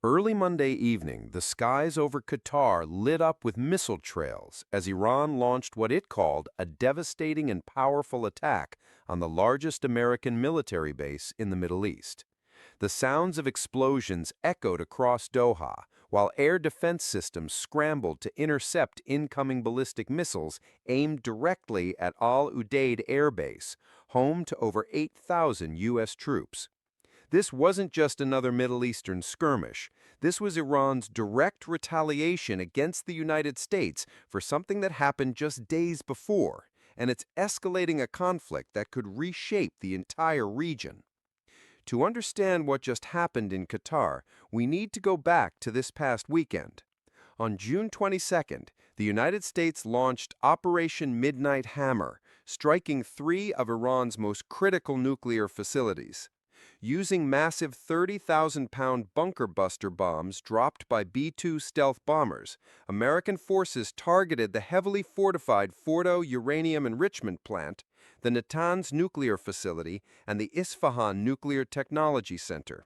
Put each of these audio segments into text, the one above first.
Early Monday evening, the skies over Qatar lit up with missile trails as Iran launched what it called a devastating and powerful attack on the largest American military base in the Middle East. The sounds of explosions echoed across Doha, while air defense systems scrambled to intercept incoming ballistic missiles aimed directly at Al Udeid Air Base, home to over 8,000 U.S. troops. This wasn't just another Middle Eastern skirmish. This was Iran's direct retaliation against the United States for something that happened just days before, and it's escalating a conflict that could reshape the entire region. To understand what just happened in Qatar, we need to go back to this past weekend. On June 22nd, the United States launched Operation Midnight Hammer, striking three of Iran's most critical nuclear facilities. Using massive 30,000-pound bunker buster bombs dropped by B-2 stealth bombers, American forces targeted the heavily fortified Fordo uranium enrichment plant, the Natanz nuclear facility, and the Isfahan Nuclear Technology Center.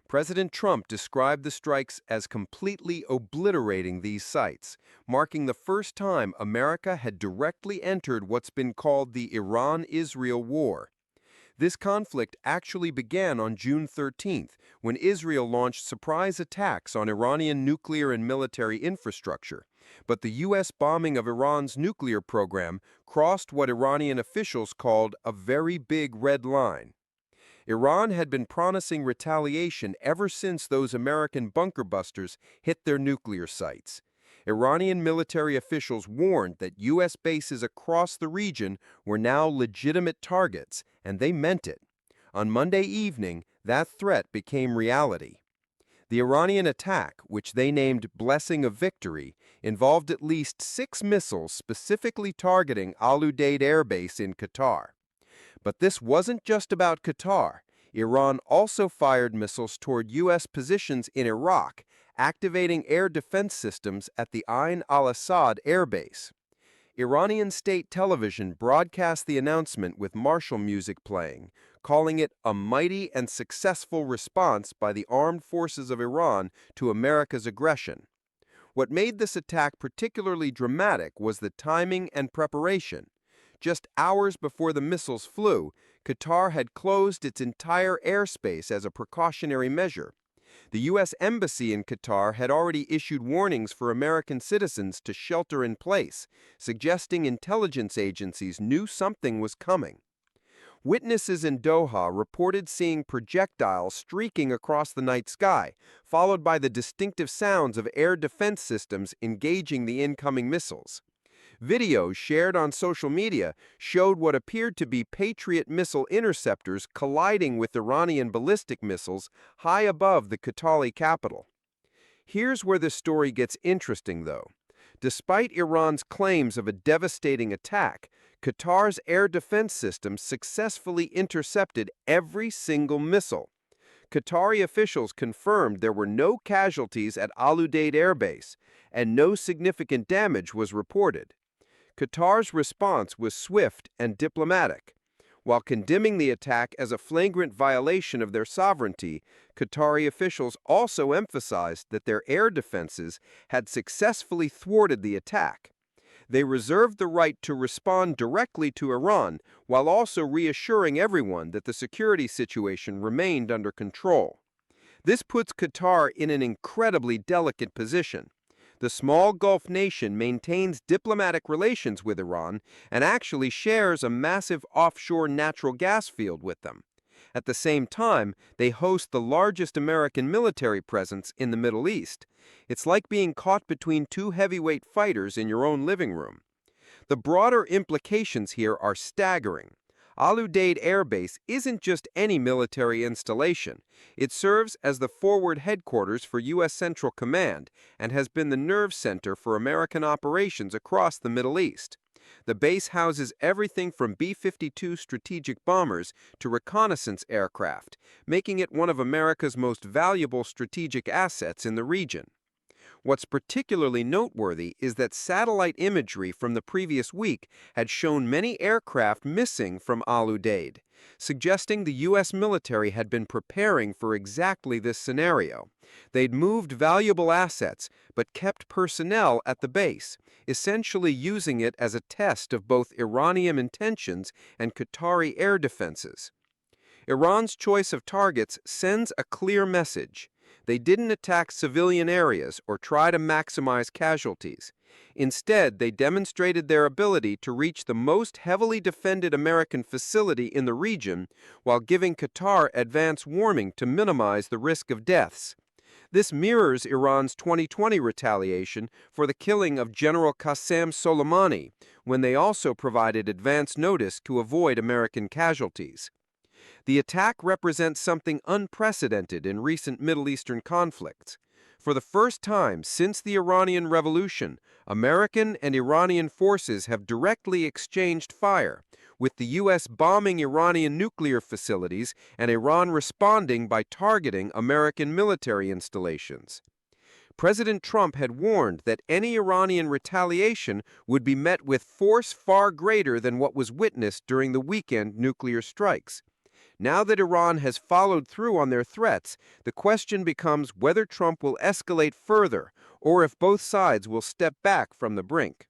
President Trump described the strikes as completely obliterating these sites, marking the first time America had directly entered what's been called the Iran-Israel War. This conflict actually began on June 13th, when Israel launched surprise attacks on Iranian nuclear and military infrastructure. But the U.S. bombing of Iran's nuclear program crossed what Iranian officials called a very big red line. Iran had been promising retaliation ever since those American bunker busters hit their nuclear sites. Iranian military officials warned that U.S. bases across the region were now legitimate targets, and they meant it. On Monday evening, that threat became reality. The Iranian attack, which they named Blessing of Victory, involved at least 6 missiles specifically targeting Al Udeid Air Base in Qatar. But this wasn't just about Qatar. Iran also fired missiles toward U.S. positions in Iraq, activating air defense systems at the Ain al-Assad Air Base. Iranian state television broadcast the announcement with martial music playing, calling it a mighty and successful response by the armed forces of Iran to America's aggression. What made this attack particularly dramatic was the timing and preparation. Just hours before the missiles flew, Qatar had closed its entire airspace as a precautionary measure. The U.S. Embassy in Qatar had already issued warnings for American citizens to shelter in place, suggesting intelligence agencies knew something was coming. Witnesses in Doha reported seeing projectiles streaking across the night sky, followed by the distinctive sounds of air defense systems engaging the incoming missiles. Videos shared on social media showed what appeared to be Patriot missile interceptors colliding with Iranian ballistic missiles high above the Qatari capital. Here's where the story gets interesting, though. Despite Iran's claims of a devastating attack, Qatar's air defense system successfully intercepted every single missile. Qatari officials confirmed there were no casualties at Al Udeid Air Base, and no significant damage was reported. Qatar's response was swift and diplomatic. While condemning the attack as a flagrant violation of their sovereignty, Qatari officials also emphasized that their air defenses had successfully thwarted the attack. They reserved the right to respond directly to Iran, while also reassuring everyone that the security situation remained under control. This puts Qatar in an incredibly delicate position. The small Gulf nation maintains diplomatic relations with Iran and actually shares a massive offshore natural gas field with them. At the same time, they host the largest American military presence in the Middle East. It's like being caught between two heavyweight fighters in your own living room. The broader implications here are staggering. Al Udeid Air Base isn't just any military installation. It serves as the forward headquarters for U.S. Central Command and has been the nerve center for American operations across the Middle East. The base houses everything from B-52 strategic bombers to reconnaissance aircraft, making it one of America's most valuable strategic assets in the region. What's particularly noteworthy is that satellite imagery from the previous week had shown many aircraft missing from Al Udeid. suggesting the U.S. military had been preparing for exactly this scenario. They'd moved valuable assets, but kept personnel at the base, essentially using it as a test of both Iranian intentions and Qatari air defenses. Iran's choice of targets sends a clear message. They didn't attack civilian areas or try to maximize casualties. Instead, they demonstrated their ability to reach the most heavily defended American facility in the region while giving Qatar advance warning to minimize the risk of deaths. This mirrors Iran's 2020 retaliation for the killing of General Qasem Soleimani, when they also provided advance notice to avoid American casualties. The attack represents something unprecedented in recent Middle Eastern conflicts. For the first time since the Iranian Revolution, American and Iranian forces have directly exchanged fire, with the U.S. bombing Iranian nuclear facilities and Iran responding by targeting American military installations. President Trump had warned that any Iranian retaliation would be met with force far greater than what was witnessed during the weekend nuclear strikes. Now that Iran has followed through on their threats, the question becomes whether Trump will escalate further or if both sides will step back from the brink.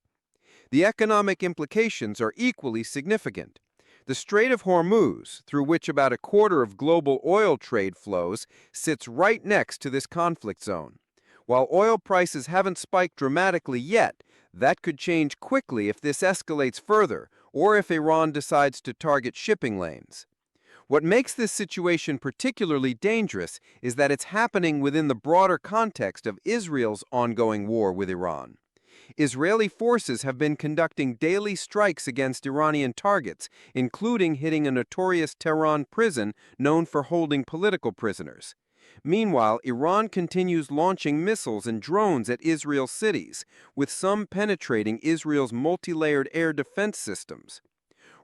The economic implications are equally significant. The Strait of Hormuz, through which about a quarter of global oil trade flows, sits right next to this conflict zone. While oil prices haven't spiked dramatically yet, that could change quickly if this escalates further or if Iran decides to target shipping lanes. What makes this situation particularly dangerous is that it's happening within the broader context of Israel's ongoing war with Iran. Israeli forces have been conducting daily strikes against Iranian targets, including hitting a notorious Tehran prison known for holding political prisoners. Meanwhile, Iran continues launching missiles and drones at Israel's cities, with some penetrating Israel's multi-layered air defense systems.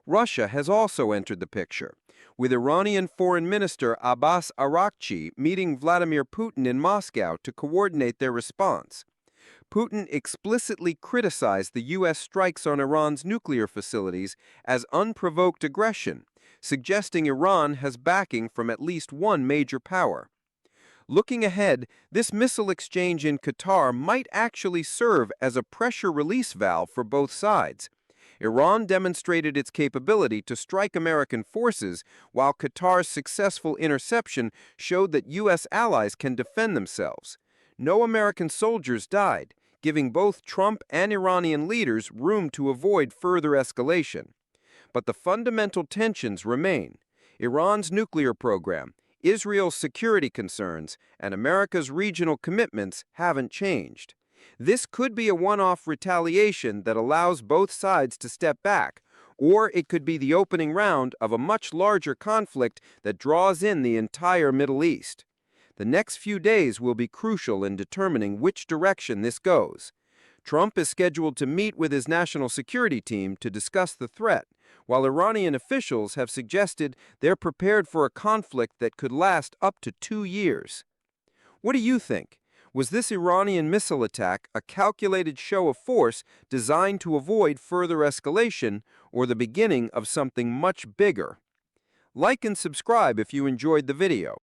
Russia has also entered the picture, with Iranian Foreign Minister Abbas Araghchi meeting Vladimir Putin in Moscow to coordinate their response. Putin explicitly criticized the U.S. strikes on Iran's nuclear facilities as unprovoked aggression, suggesting Iran has backing from at least one major power. Looking ahead, this missile exchange in Qatar might actually serve as a pressure release valve for both sides. Iran demonstrated its capability to strike American forces, while Qatar's successful interception showed that U.S. allies can defend themselves. No American soldiers died, giving both Trump and Iranian leaders room to avoid further escalation. But the fundamental tensions remain. Iran's nuclear program, Israel's security concerns, and America's regional commitments haven't changed. This could be a one-off retaliation that allows both sides to step back, or it could be the opening round of a much larger conflict that draws in the entire Middle East. The next few days will be crucial in determining which direction this goes. Trump is scheduled to meet with his national security team to discuss the threat, while Iranian officials have suggested they're prepared for a conflict that could last up to 2 years. What do you think? Was this Iranian missile attack a calculated show of force designed to avoid further escalation, or the beginning of something much bigger? Like and subscribe if you enjoyed the video.